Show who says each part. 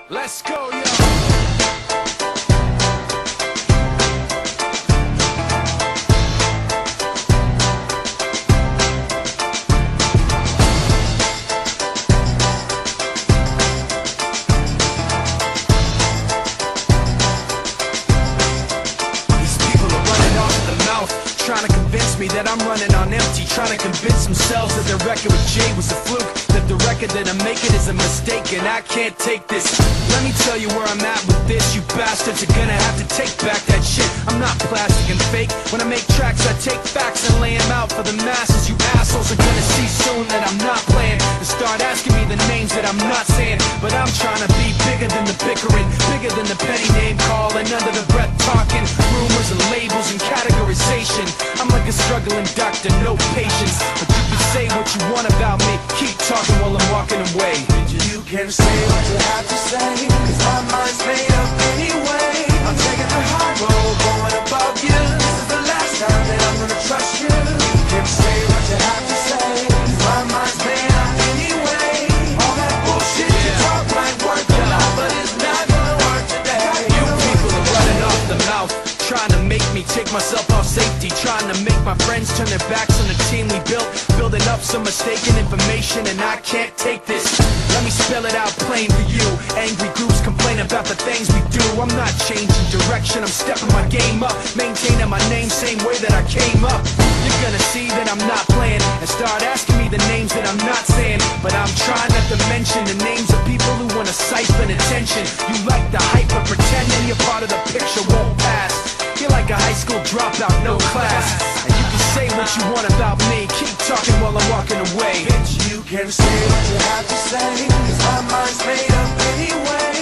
Speaker 1: Let's go, yo. Trying to convince me that I'm running on empty, trying to convince themselves that the record with Jay was a fluke, that the record that I'm making is a mistake, and I can't take this. Let me tell you where I'm at with this. You bastards are gonna have to take back that shit. I'm not plastic and fake. When I make tracks, I take facts and lay them out for the masses. You assholes are gonna see soon that I'm not playing, and start asking me the names that I'm not saying. But I'm trying to be bigger than the bickering, bigger than the petty name calling, under the breath talking, rumors and labels and categorization. I'm like a struggling doctor, no patience. But you can say what you want about me, keep talking while I'm walking away.
Speaker 2: You can say what you have to say, cause my mind's made up anyway. I'm taking the high road, going above you. This is the last time that I'm gonna trust you. You can say what you have to say, cause my mind's made up anyway. All that bullshit you talk might work a lot, but it's not gonna work today.
Speaker 1: You people are running off the mouth, trying to make me take myself off safety, trying to make my friends turn their backs on the team we built, building up some mistaken information, and I can't take this. Let me spell it out plain for you. Angry groups complain about the things we do. I'm not changing direction, I'm stepping my game up, maintaining my name same way that I came up. You're gonna see that I'm not playing, and start asking me the names that I'm not saying. But I'm trying not to mention the names of people who wanna siphon attention. You like the hype, but pretending you're part of the picture won't pass. You're like a high school dropout, no class. And you can say what you want about me, keep talking while I'm walking away.
Speaker 2: Bitch, you can say what you have to say, cause my mind's made up anyway.